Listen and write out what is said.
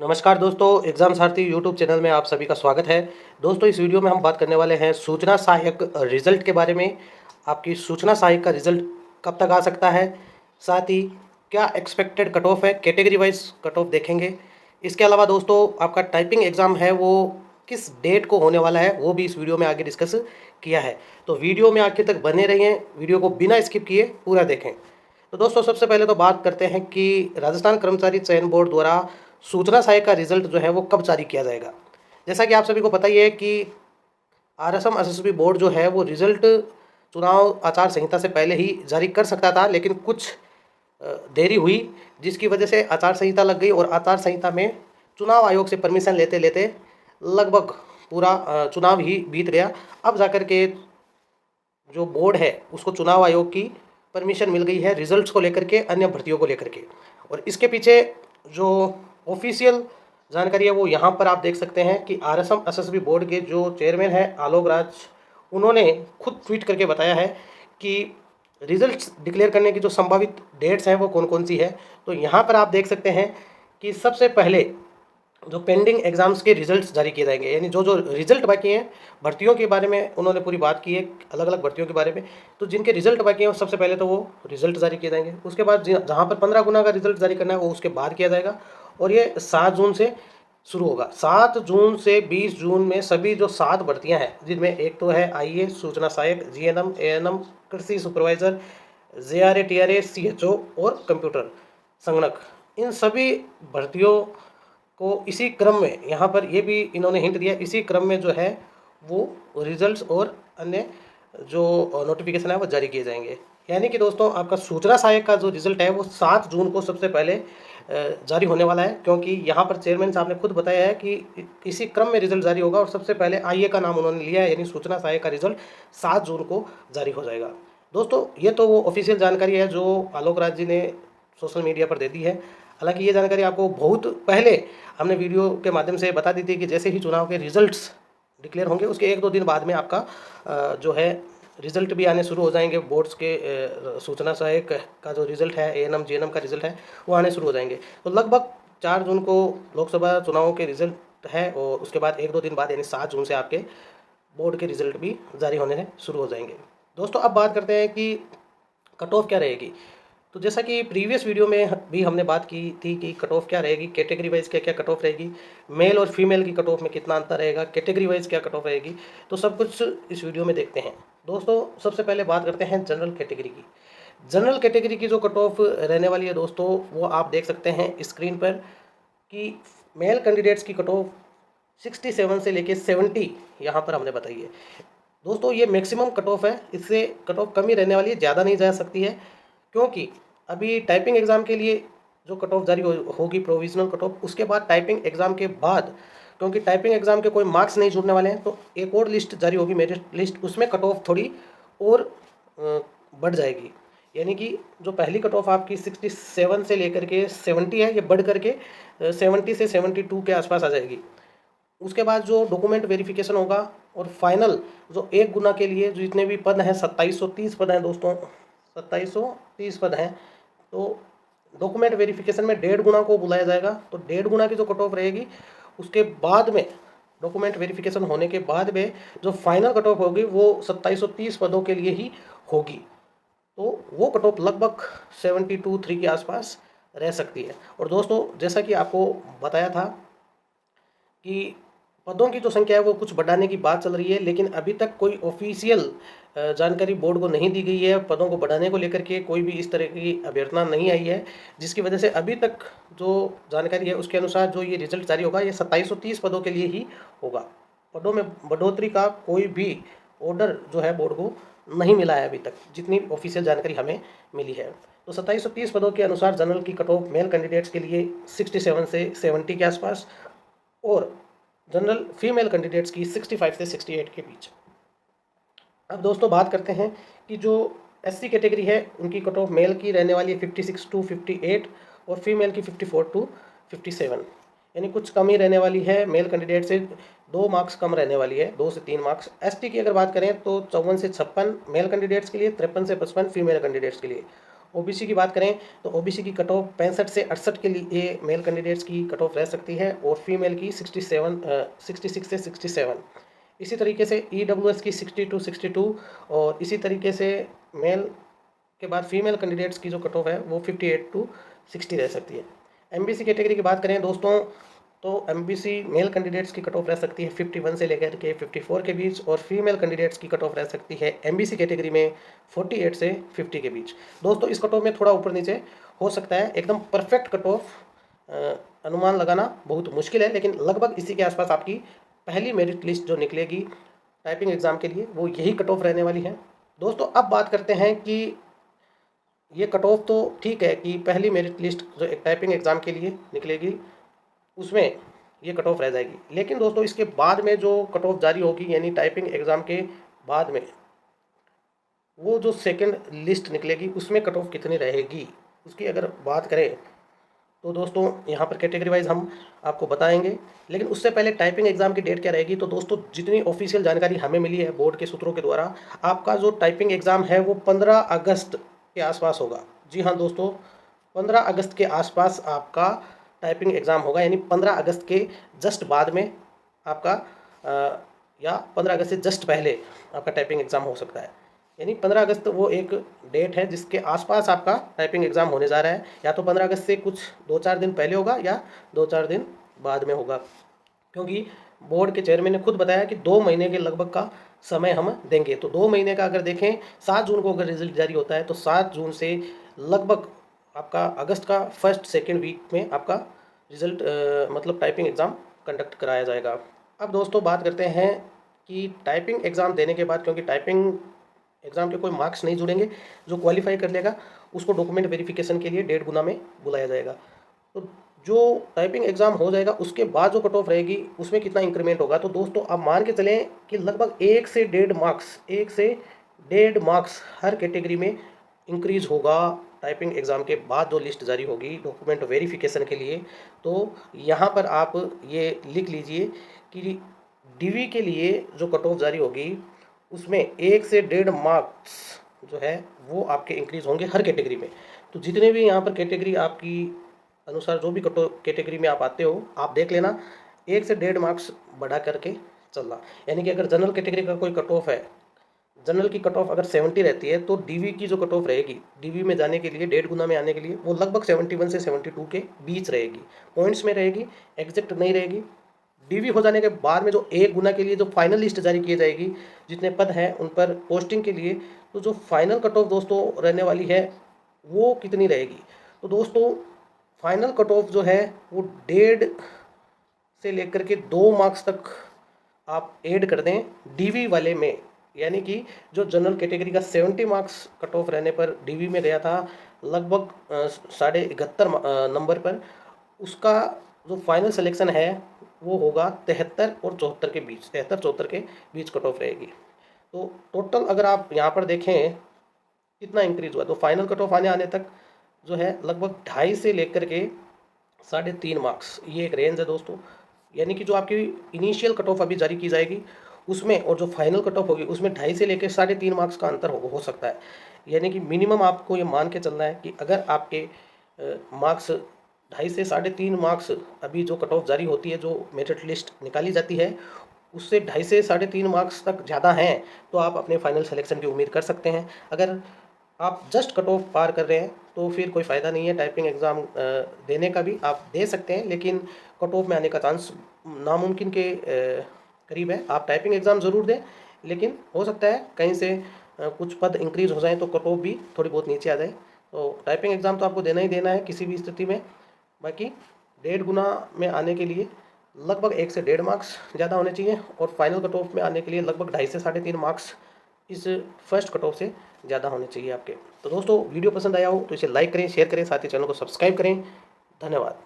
नमस्कार दोस्तों, एग्ज़ाम सारथी YouTube channel में आप सभी का स्वागत है। दोस्तों, इस वीडियो में हम बात करने वाले हैं सूचना सहायक रिज़ल्ट के बारे में। आपकी सूचना सहायक का रिज़ल्ट कब तक आ सकता है, साथ ही क्या एक्सपेक्टेड कट ऑफ है, कैटेगरी वाइज कट ऑफ देखेंगे। इसके अलावा दोस्तों, आपका टाइपिंग एग्ज़ाम है वो किस डेट को होने वाला है, वो भी इस वीडियो में आगे डिस्कस किया है। तो वीडियो में आखिर तक बने रहिए, वीडियो को बिना स्किप किए पूरा देखें। तो दोस्तों, सबसे पहले तो बात करते हैं कि राजस्थान कर्मचारी चयन बोर्ड द्वारा सूचना सहायक का रिजल्ट जो है वो कब जारी किया जाएगा। जैसा कि आप सभी को पता ही है कि आरएसएम एसएसबी बोर्ड जो है वो रिजल्ट चुनाव आचार संहिता से पहले ही जारी कर सकता था, लेकिन कुछ देरी हुई, जिसकी वजह से आचार संहिता लग गई और आचार संहिता में चुनाव आयोग से परमिशन लेते लेते लगभग पूरा चुनाव ही बीत गया। अब जाकर के जो बोर्ड है उसको चुनाव आयोग की परमिशन मिल गई है रिजल्ट्स को लेकर के, अन्य भर्तियों को लेकर के। और इसके पीछे जो ऑफिशियल जानकारी है वो यहाँ पर आप देख सकते हैं कि आरएसएम एसएसबी बोर्ड के जो चेयरमैन हैं आलोक राज, उन्होंने खुद ट्वीट करके बताया है कि रिजल्ट्स डिक्लेयर करने की जो संभावित डेट्स हैं वो कौन कौन सी है। तो यहाँ पर आप देख सकते हैं कि सबसे पहले जो पेंडिंग एग्जाम्स के रिजल्ट्स जारी किए जाएंगे, यानी जो जो रिजल्ट बाकी हैं भर्तियों के बारे में उन्होंने पूरी बात की है, अलग अलग भर्तियों के बारे में। तो जिनके रिजल्ट बाकी हैं सबसे पहले तो वो रिजल्ट जारी किए जाएंगे। उसके बाद जहाँ पर 15 गुना का रिजल्ट जारी करना है वो उसके बाद किया जाएगा, और ये 7 जून से शुरू होगा। 7 जून से 20 जून में सभी जो 7 भर्तियाँ हैं, जिनमें एक तो है आईए, सूचना सहायक, जीएनएम, एएनएम, कृषि सुपरवाइजर, जेआरए, टीआरए, सीएचओ और कंप्यूटर संगणक, इन सभी भर्तियों को इसी क्रम में, यहाँ पर ये भी इन्होंने हिंट दिया, इसी क्रम में जो है वो रिजल्ट्स और अन्य जो नोटिफिकेशन है वो जारी किए जाएंगे। यानी कि दोस्तों, आपका सूचना सहायक का जो रिजल्ट है वो 7 जून को सबसे पहले जारी होने वाला है, क्योंकि यहाँ पर चेयरमैन साहब ने खुद बताया है कि इसी क्रम में रिजल्ट जारी होगा। और सबसे पहले आईए का नाम उन्होंने लिया है, यानी सूचना सहायक का रिजल्ट 7 जून को जारी हो जाएगा। दोस्तों, ये तो वो ऑफिशियल जानकारी है जो आलोक राज जी ने सोशल मीडिया पर दे दी है। हालांकि ये जानकारी आपको बहुत पहले हमने वीडियो के माध्यम से बता दी थी कि जैसे ही चुनाव के रिजल्ट्स डिक्लेयर होंगे उसके 1-2 दिन बाद में आपका जो है रिजल्ट भी आने शुरू हो जाएंगे। बोर्ड्स के सूचना सहायक का जो रिजल्ट है, एएनएम जीएनएम का रिजल्ट है, वो आने शुरू हो जाएंगे। तो लगभग 4 जून को लोकसभा चुनावों के रिजल्ट है, और उसके बाद 1-2 दिन बाद यानी 7 जून से आपके बोर्ड के रिजल्ट भी जारी होने शुरू हो जाएंगे। दोस्तों, अब बात करते हैं कि कट ऑफ क्या रहेगी। तो जैसा कि प्रीवियस वीडियो में भी हमने बात की थी कि कट ऑफ क्या रहेगी, कैटेगरी वाइज क्या क्या कट ऑफ रहेगी, मेल और फीमेल की कट ऑफ में कितना अंतर रहेगा, कैटेगरी वाइज क्या कट ऑफ रहेगी, तो सब कुछ इस वीडियो में देखते हैं। दोस्तों, सबसे पहले बात करते हैं जनरल कैटेगरी की। जनरल कैटेगरी की जो कट ऑफ रहने वाली है दोस्तों, वो आप देख सकते हैं स्क्रीन पर कि मेल कैंडिडेट्स की कट ऑफ 67 से लेके 70 यहाँ पर हमने बताई है। दोस्तों, ये मैक्सिमम कट ऑफ है, इससे कट ऑफ कम ही रहने वाली है, ज़्यादा नहीं जा सकती है, क्योंकि अभी टाइपिंग एग्ज़ाम के लिए जो कट ऑफ जारी होगी प्रोविजनल कट ऑफ, उसके बाद टाइपिंग एग्ज़ाम के बाद, क्योंकि टाइपिंग एग्ज़ाम के कोई मार्क्स नहीं जुड़ने वाले हैं, तो एक और लिस्ट जारी होगी, मेरिट लिस्ट, उसमें कट ऑफ थोड़ी और बढ़ जाएगी। यानी कि जो पहली कट ऑफ आपकी 67 से लेकर के 70 है, ये बढ़ करके 70 से 72 के आसपास आ जाएगी। उसके बाद जो डॉक्यूमेंट वेरिफिकेशन होगा और फाइनल जो 1 गुना के लिए जो जितने भी पद हैं, 2730 पद हैं दोस्तों, 2730 पद हैं, तो डॉक्यूमेंट वेरिफिकेशन में 1.5 गुना को बुलाया जाएगा। तो 1.5 गुना की जो कट ऑफ रहेगी, उसके बाद में डॉक्यूमेंट वेरिफिकेशन होने के बाद में जो फाइनल कट ऑफ होगी वो 2730 पदों के लिए ही होगी। तो वो कट ऑफ लगभग 72-3 के आसपास रह सकती है। और दोस्तों, जैसा कि आपको बताया था कि पदों की जो संख्या है वो कुछ बढ़ाने की बात चल रही है, लेकिन अभी तक कोई ऑफिशियल जानकारी बोर्ड को नहीं दी गई है। पदों को बढ़ाने को लेकर के कोई भी इस तरह की अभ्यर्थना नहीं आई है, जिसकी वजह से अभी तक जो जानकारी है उसके अनुसार जो ये रिजल्ट जारी होगा ये 2730 पदों के लिए ही होगा। पदों में बढ़ोतरी का कोई भी ऑर्डर जो है बोर्ड को नहीं मिला है अभी तक, जितनी ऑफिशियल जानकारी हमें मिली है। तो 2730 पदों के अनुसार जनरल की कट ऑफ मेल कैंडिडेट्स के लिए 67 से 70 के आसपास, और जनरल फीमेल कैंडिडेट्स की 65 से 68 के बीच। अब दोस्तों, बात करते हैं कि जो एससी कैटेगरी है उनकी कट ऑफ मेल की रहने वाली है 56 टू 58 और फीमेल की 54 टू 57, यानी कुछ कम ही रहने वाली है। मेल कैंडिडेट से 2 मार्क्स कम रहने वाली है, 2 से 3 मार्क्स। एसटी की अगर बात करें तो 54 से 56 मेल कैंडिडेट्स के लिए, 53 से 55 फीमेल कैंडिडेट्स के लिए। ओबीसी की बात करें तो ओबीसी की कट ऑफ 65 से 68 के लिए मेल कैंडिडेट्स की कट ऑफ रह सकती है और फीमेल की 66 से 67। इसी तरीके से ईडब्ल्यूएस की 60 टू 62 और इसी तरीके से मेल के बाद फीमेल कैंडिडेट्स की जो कट ऑफ है वो 58 टू 60 रह सकती है। एमबीसी कैटेगरी की बात करें दोस्तों तो एमबीसी मेल कैंडिडेट्स की कट ऑफ रह सकती है 51 से लेकर के 54 के बीच और फीमेल कैंडिडेट्स की कट ऑफ रह सकती है एमबीसी कैटेगरी में 48 से 50 के बीच। दोस्तों इस कट ऑफ में थोड़ा ऊपर नीचे हो सकता है, एकदम परफेक्ट कट ऑफ अनुमान लगाना बहुत मुश्किल है, लेकिन लगभग इसी के आसपास आपकी पहली मेरिट लिस्ट जो निकलेगी टाइपिंग एग्ज़ाम के लिए वो यही कट ऑफ रहने वाली है। दोस्तों अब बात करते हैं कि ये कट ऑफ तो ठीक है कि पहली मेरिट लिस्ट जो एक टाइपिंग एग्ज़ाम के लिए निकलेगी उसमें ये कट ऑफ रह जाएगी, लेकिन दोस्तों इसके बाद में जो कट ऑफ जारी होगी यानी टाइपिंग एग्ज़ाम के बाद में वो जो सेकंड लिस्ट निकलेगी उसमें कट ऑफ कितनी रहेगी उसकी अगर बात करें तो दोस्तों यहाँ पर कैटेगरी वाइज हम आपको बताएंगे। लेकिन उससे पहले टाइपिंग एग्ज़ाम की डेट क्या रहेगी, तो दोस्तों जितनी ऑफिशियल जानकारी हमें मिली है बोर्ड के सूत्रों के द्वारा, आपका जो टाइपिंग एग्ज़ाम है वो 15 अगस्त के आसपास होगा। जी हाँ दोस्तों, 15 अगस्त के आसपास आपका टाइपिंग एग्ज़ाम होगा, यानी 15 अगस्त के जस्ट बाद में आपका या 15 अगस्त से जस्ट पहले आपका टाइपिंग एग्ज़ाम हो सकता है। यानी 15 अगस्त वो एक डेट है जिसके आसपास आपका टाइपिंग एग्ज़ाम होने जा रहा है, या तो 15 अगस्त से कुछ 2-4 दिन पहले होगा या 2-4 दिन बाद में होगा, क्योंकि बोर्ड के चेयरमैन ने खुद बताया कि 2 महीने के लगभग का समय हम देंगे। तो 2 महीने का अगर देखें, 7 जून को अगर रिजल्ट जारी होता है तो 7 जून से लगभग आपका अगस्त का फर्स्ट सेकेंड वीक में आपका रिजल्ट मतलब टाइपिंग एग्ज़ाम कंडक्ट कराया जाएगा। अब दोस्तों बात करते हैं कि टाइपिंग एग्ज़ाम देने के बाद, क्योंकि टाइपिंग एग्ज़ाम के कोई मार्क्स नहीं जुड़ेंगे, जो क्वालिफाई कर लेगा उसको डॉक्यूमेंट वेरिफिकेशन के लिए 1.5 गुना में बुलाया जाएगा। तो जो टाइपिंग एग्ज़ाम हो जाएगा उसके बाद जो कट ऑफ रहेगी उसमें कितना इंक्रीमेंट होगा, तो दोस्तों आप मान के चलें कि लगभग 1 से 1.5 मार्क्स हर कैटेगरी में इंक्रीज होगा टाइपिंग एग्ज़ाम के बाद जो लिस्ट जारी होगी डॉक्यूमेंट वेरिफिकेशन के लिए। तो यहाँ पर आप ये लिख लीजिए कि डीवी के लिए जो कट ऑफ जारी होगी उसमें 1 से 1.5 मार्क्स जो है वो आपके इंक्रीज होंगे हर कैटेगरी में। तो जितने भी यहाँ पर कैटेगरी आपकी अनुसार जो भी कैटेगरी में आप आते हो आप देख लेना 1 से 1.5 मार्क्स बढ़ा करके चलना। यानी कि अगर जनरल कैटेगरी का कोई कट ऑफ है, जनरल की कट ऑफ अगर 70 रहती है तो डीवी की जो कट ऑफ रहेगी डीवी में जाने के लिए 1.5 गुना में आने के लिए वो लगभग 71 से 72 के बीच रहेगी, पॉइंट्स में रहेगी, एग्जैक्ट नहीं रहेगी। डीवी हो जाने के बाद में जो 1 गुना के लिए जो फाइनल लिस्ट जारी की जाएगी जितने पद हैं उन पर पोस्टिंग के लिए, तो जो फाइनल कट ऑफ दोस्तों रहने वाली है वो कितनी रहेगी, तो दोस्तों फाइनल कट ऑफ जो है वो 1.5 से लेकर के 2 मार्क्स तक आप ऐड कर दें डीवी वाले में। यानी कि जो जनरल कैटेगरी का 70 मार्क्स कट ऑफ रहने पर डीवी में गया था लगभग 71.5 नंबर पर, उसका जो फाइनल सिलेक्शन है वो होगा 73 और 74 के बीच, 73-74 के बीच कट ऑफ रहेगी। तो टोटल अगर आप यहाँ पर देखें कितना इंक्रीज हुआ, तो फाइनल कट ऑफ आने तक जो है लगभग 2.5 से लेकर के 3.5 मार्क्स, ये एक रेंज है दोस्तों। यानी कि जो आपकी इनिशियल कट ऑफ अभी जारी की जाएगी उसमें और जो फाइनल कट ऑफ होगी उसमें 2.5 से लेकर 3.5 मार्क्स का अंतर हो सकता है। यानी कि मिनिमम आपको ये मान के चलना है कि अगर आपके मार्क्स 2.5 से 3.5 मार्क्स अभी जो कट ऑफ जारी होती है, जो मेरिट लिस्ट निकाली जाती है उससे 2.5 से 3.5 मार्क्स तक ज़्यादा हैं तो आप अपने फाइनल सिलेक्शन की उम्मीद कर सकते हैं। अगर आप जस्ट कट ऑफ पार कर रहे हैं तो फिर कोई फ़ायदा नहीं है, टाइपिंग एग्ज़ाम देने का भी आप दे सकते हैं, लेकिन कट ऑफ में आने का चांस नामुमकिन के करीब है। आप टाइपिंग एग्ज़ाम ज़रूर दें, लेकिन हो सकता है कहीं से कुछ पद इंक्रीज हो जाएं तो कट ऑफ भी थोड़ी बहुत नीचे आ जाए। तो टाइपिंग एग्ज़ाम तो आपको देना ही देना है किसी भी स्थिति में। बाकी 1.5 गुना में आने के लिए लगभग 1 से 1.5 मार्क्स ज़्यादा होने चाहिए और फाइनल कट ऑफ में आने के लिए लगभग 2.5 से 3.5 मार्क्स इस फर्स्ट कट ऑफ से ज़्यादा होने चाहिए आपके। तो दोस्तों वीडियो पसंद आया हो तो इसे लाइक करें, शेयर करें, साथ ही चैनल को सब्सक्राइब करें। धन्यवाद।